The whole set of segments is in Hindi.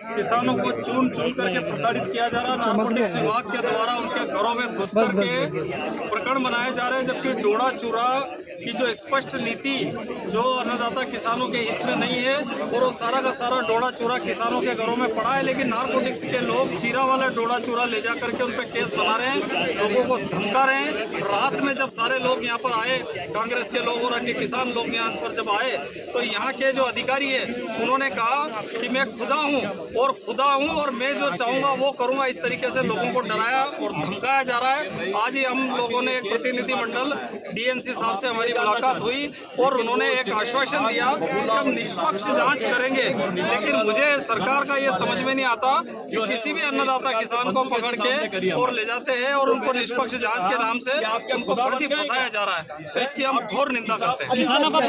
किसानों को चुन चुन करके प्रताड़ित किया जा रहा है। नारकोटिक्स विभाग के द्वारा उनके घरों में घुस करके प्रकरण बनाए जा रहे हैं, जबकि डोडा चूरा की जो स्पष्ट नीति जो अन्नदाता किसानों के हित में नहीं है, और वो सारा का सारा डोडा चूरा किसानों के घरों में पड़ा है। लेकिन नारकोटिक्स के लोग चीरा वाला डोडा चूरा ले जा करके उन पर केस बना रहे हैं, लोगों को धमका रहे हैं। रात में जब सारे लोग यहाँ पर आए, कांग्रेस के लोग और अन्य किसान लोग यहाँ पर जब आए, तो यहाँ के जो अधिकारी है उन्होंने कहा कि मैं खुदा हूँ और मैं जो चाहूँगा वो करूँगा। इस तरीके से लोगों को डराया और धमकाया जा रहा है। आज ही हम लोगों ने एक प्रतिनिधिमंडल डीएनसी साहब से हमारी मुलाकात हुई और उन्होंने एक आश्वासन दिया कि हम निष्पक्ष जांच करेंगे। लेकिन मुझे सरकार का ये समझ में नहीं आता कि किसी भी अन्नदाता किसान को पकड़ के और ले जाते हैं और उनको निष्पक्ष जांच के नाम से उनको फर्जी फंसाया जा रहा है। तो इसकी हम घोर निंदा करते हैं। किसानों का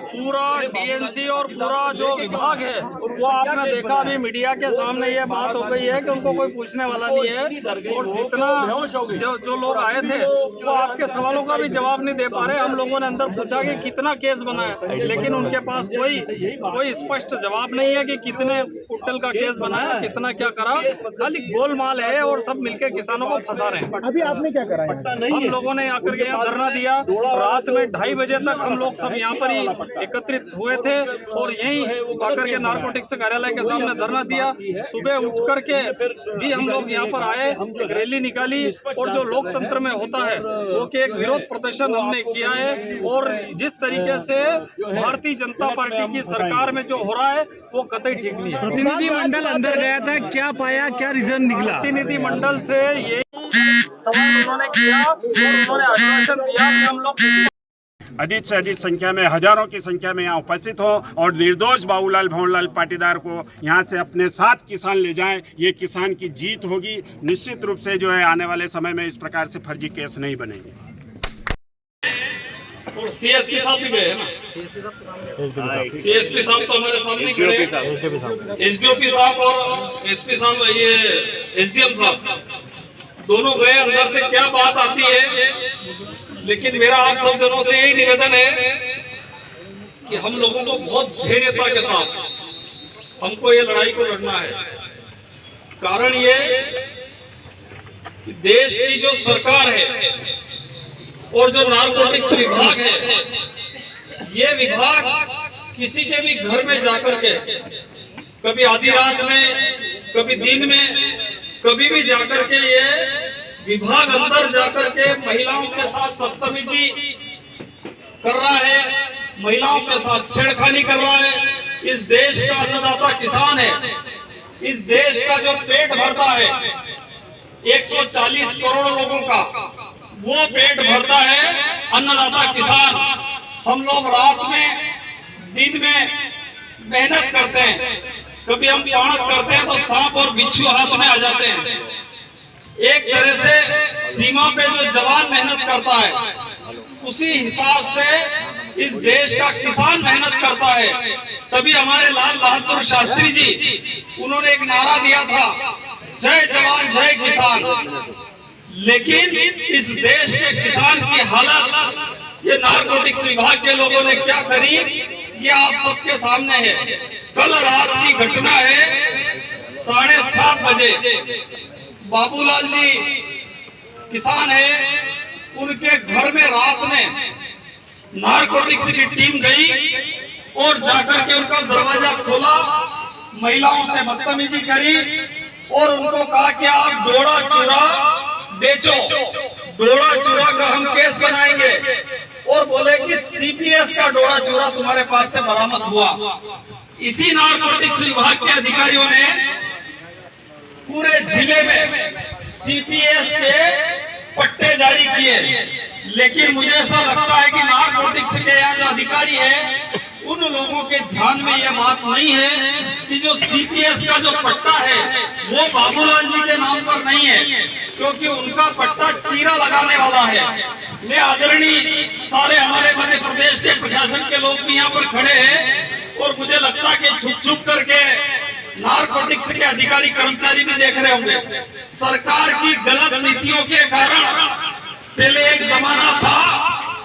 पूरा डीएनसी और पूरा जो विभाग है वो आपने देखा, अभी मीडिया के सामने ये बात हो गई है कि उनको कोई पूछने वाला नहीं है। और जितना जो लोग आए थे वो आपके सवालों का भी जवाब नहीं दे पा रहे। हम लोगों ने अंदर पूछा कि कितना केस बना है, लेकिन उनके पास कोई स्पष्ट जवाब नहीं है कि कितने कुंटल का केस बना है, कितना क्या करा। खाली गोलमाल है और सब मिलकर किसानों को फंसा रहे हैं। अभी आपने क्या करा है? हम लोगों ने आकर के यहाँ धरना दिया। रात में 2:30 बजे तक हम लोग सब यहाँ पर ही एकत्रित हुए थे और यहीं आकर के नारकोटिक्स कार्यालय के सामने धरना दिया। सुबह उठ करके भी हम लोग यहाँ पर आए, एक रैली निकाली और जो लोकतंत्र में होता है वो कि एक विरोध प्रदर्शन हमने किया है। और जिस तरीके से भारतीय जनता पार्टी की सरकार में जो हो रहा है वो कतई ठीक नहीं है। प्रतिनिधिमंडल अंदर गया था, क्या पाया, क्या रिजल्ट निकला? प्रतिनिधिमंडल से ये सवाल उन्होंने किया और उन्होंने आश्वासन दिया कि हम लोग अधिक से अधिक संख्या में, हजारों की संख्या में यहाँ उपस्थित हो और निर्दोष बाबूलाल भंवरलाल पाटीदार को यहाँ से अपने साथ किसान ले जाएं। ये किसान की जीत होगी। निश्चित रूप से जो है आने वाले समय में इस प्रकार से फर्जी केस नहीं बनेंगे। और सीएसपी साहब भी गए ना, सीएसपी साहब तो हमारे सामने खड़े, एसडीओपी साहब और एसपी साहब, ये एसडीएम साहब दोनों गए। अंदर से क्या बात आती है, लेकिन मेरा आप सब जनों से यही निवेदन है कि हम लोगों को बहुत धैर्यता के साथ हमको ये लड़ाई को लड़ना है। कारण ये कि देश की जो सरकार है और जो नारकोटिक्स विभाग है, ये विभाग किसी के भी घर में जाकर के कभी आधी रात में, कभी दिन में, कभी भी जाकर के ये विभाग अंदर जाकर के महिलाओं के साथ बदतमीजी कर रहा है, महिलाओं के साथ छेड़खानी कर रहा है। इस देश का अन्नदाता किसान है, इस देश का जो पेट भरता है 140 करोड़ लोगों का, वो पेट भरता है अन्नदाता किसान। हम लोग रात में, दिन में मेहनत करते हैं, कभी हम पाणत करते हैं तो सांप और बिच्छू हाथ में आ जाते हैं। एक तरह से सीमा पे जो जवान मेहनत करता है, उसी हिसाब से इस देश का किसान मेहनत करता है। तभी हमारे लाल बहादुर शास्त्री जी, उन्होंने एक नारा दिया था, जय जवान जय किसान। लेकिन इस देश के किसान की हालत ये नारकोटिक्स विभाग के लोगों ने क्या करी, ये आप सबके सामने है। कल रात की घटना है, 7:30 बजे बाबूलाल जी किसान है, उनके घर में रात में नारकोटिक्स की टीम गई और जाकर के उनका दरवाजा खोला, महिलाओं से बदतमीजी करी और उनको कहा कि आप डोडा चूरा बेचो, डोडा चूरा का हम केस बनाएंगे। और बोले कि सीपीएस का डोडा चूरा तुम्हारे पास से बरामद हुआ। इसी नारकोटिक्स विभाग के अधिकारियों ने पूरे जिले में सीपीएस के पट्टे जारी किए। लेकिन मुझे ऐसा लगता है कि नारकोटिक्स के यहाँ जो अधिकारी है, उन लोगों के ध्यान में यह बात नहीं है कि जो सीपीएस का जो पट्टा है वो बाबूलाल जी के नाम पर नहीं है, क्योंकि उनका पट्टा चीरा लगाने वाला है। मैं आदरणीय सारे हमारे मध्य प्रदेश के प्रशासन के लोग भी यहाँ पर खड़े हैं और मुझे लगता है कि छुप छुप करके नारकोटिक्स के अधिकारी कर्मचारी भी देख रहे होंगे। सरकार की गलत नीतियों के कारण पहले एक जमाना था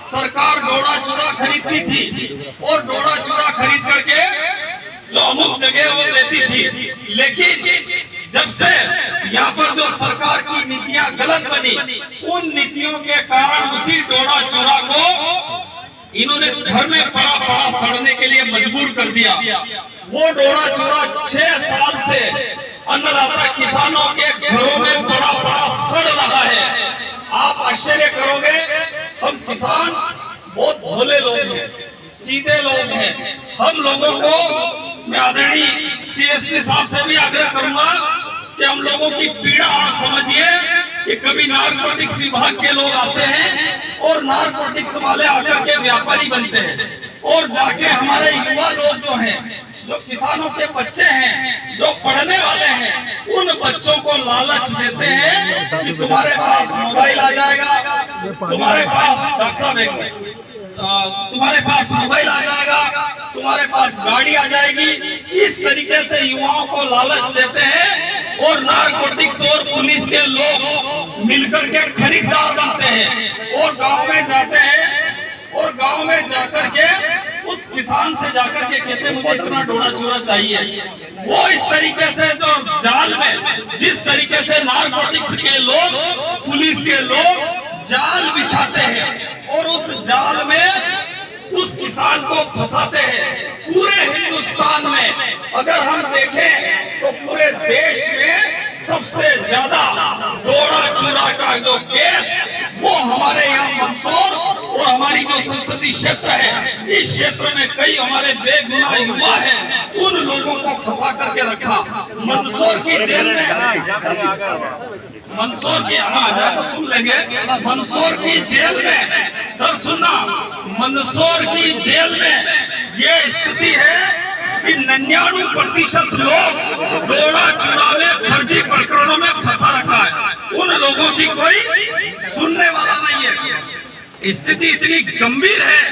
सरकार डोडा चूरा खरीदती थी और डोडा चूरा खरीद करके जो अमुक जगह वो देती थी, लेकिन जब से यहाँ पर जो सरकार की नीतियां गलत बनी, उन नीतियों के कारण उसी डोडा चूरा को इन्होंने घर में पड़ा पड़ा सड़ने के लिए मजबूर कर दिया। वो डोडा चूरा 6 साल से अन्नदाता किसानों के घरों में पड़ा पड़ा सड़ रहा है। आप आश्चर्य करोगे, हम किसान बहुत भोले लोग हैं, सीधे लोग हैं। हम लोगों को मैं आदरणीय सीएसपी साहब से भी आग्रह करूंगा कि हम लोगों की पीड़ा आप समझिए कि कभी नारकोटिक्स विभाग के लोग आते हैं और नारकोटिक्स वाले आकर के व्यापारी बनते हैं और जाके हमारे युवा लोग जो हैं, जो किसानों के बच्चे हैं, जो पढ़ने वाले हैं, उन बच्चों को लालच देते हैं कि तुम्हारे पास मोबाइल आ जाएगा, तुम्हारे पास डॉक्टर साहब तुम्हारे पास मोबाइल आ जाएगा, तुम्हारे पास गाड़ी आ जाएगी। इस तरीके से युवाओं को लालच देते हैं और नारकोटिक्स और पुलिस के लोग मिलकर के खरीदार बनते हैं और गांव में जाते हैं और गांव में जाकर के उस किसान से जाकर के कहते हैं मुझे इतना डोडा चूरा चाहिए। वो इस तरीके से जो जाल में जिस तरीके से नारकोटिक्स के लोग, पुलिस के लोग जाल बिछाते हैं और उस जाल में उस किसान को फंसाते हैं। पूरे हिंदुस्तान में अगर हम देखें तो पूरे देश में सबसे ज्यादा डोडा चूरा का जो केस वो हमारे यहाँ मंदसौर और हमारी जो संसदीय क्षेत्र है, इस क्षेत्र में कई हमारे बेगुनाह युवा हैं, उन लोगों को फंसा करके रखा। मंदसौर की जेल में, मंदसौर की आजाद तो सुन लेंगे, मंदसौर की जेल में, सर सुनना, मंदसौर की जेल में ये स्थिति है कि 99% लोग डोडा चूरा में फर्जी प्रकरणों में फंसा रखा है। उन लोगों की कोई सुनने वाला नहीं है। स्थिति इतनी गंभीर है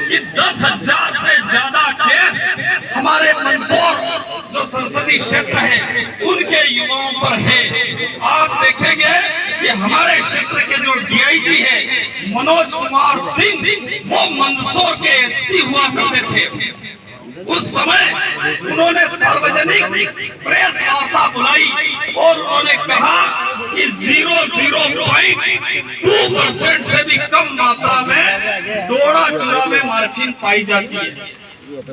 कि 10,000 से ज्यादा केस हमारे मंदसौर जो संसदीय क्षेत्र है उनके युवाओं पर है। आप देखेंगे कि हमारे क्षेत्र के जो डीआईजी है मनोज कुमार सिंह, वो मंदसौर के एसपी हुआ करते थे। उस समय उन्होंने सार्वजनिक प्रेस वार्ता बुलाई और उन्होंने कहा कि 0.2% से भी कम मात्रा में डोडा चूरा में मार्फिन पाई जाती है।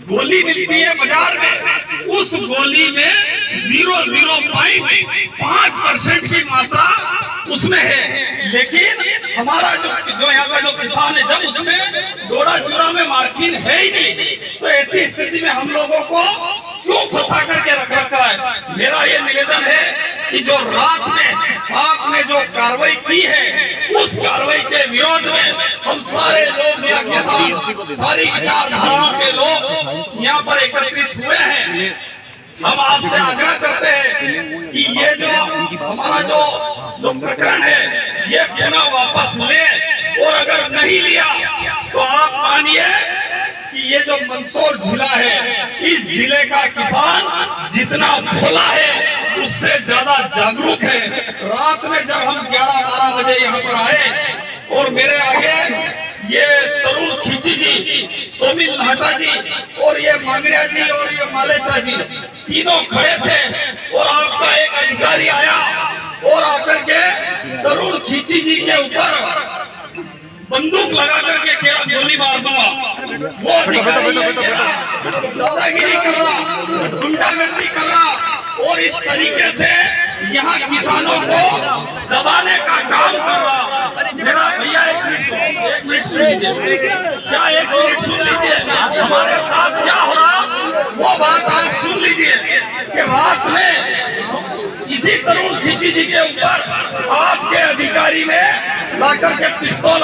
गोली मिलती है बाजार में, उस गोली में 0.5% की मात्रा उसमें है, लेकिन हमारा जो यहाँ का जो किसान है, जब उसमें डोडा चूरा में मार्फिन है ही नहीं, तो ऐसी स्थिति में हम लोगों को क्यों फंसा करके रख रखा है। मेरा ये निवेदन है कि जो रात में आपने जो कार्रवाई की है, उस कार्रवाई के विरोध में हम सारे लोग यहाँ किसान, सारी विचारधाराओं के लोग यहाँ पर एकत्रित हुए हैं। हम आपसे आग्रह करते हैं कि ये जो हमारा जो प्रकरण है ये पुनः वापस ले, और अगर नहीं लिया तो आप मानिए कि ये जो मंदसौर जिला है, इस जिले का किसान जितना भोला है उससे ज्यादा जागरूक है। रात में जब हम 11-12 बजे यहाँ पर आए और मेरे आगे ये तरुण खींची जी, सोमिल लाटा जी और ये मांगरिया जी और ये मालेचा जी तीनों खड़े थे और आपका एक अधिकारी आया और आकर के तरुण खींची जी के ऊपर बंदूक लगा करके कह गोली मार दूंगा। वो अधिकारी दादागिरी कर रहा, गुंडागर्दी कर रहा और इस तरीके से यहाँ किसानों को दबाने का काम कर रहा। मेरा भैया एक मिनट सुन लीजिए, क्या एक मिनट सुन लीजिए, हमारे साथ क्या हो रहा वो बात आप सुन लीजिए कि रात में इसी तरुण खींची जी के ऊपर आपके अधिकारी ने लाकर के पिस्तौल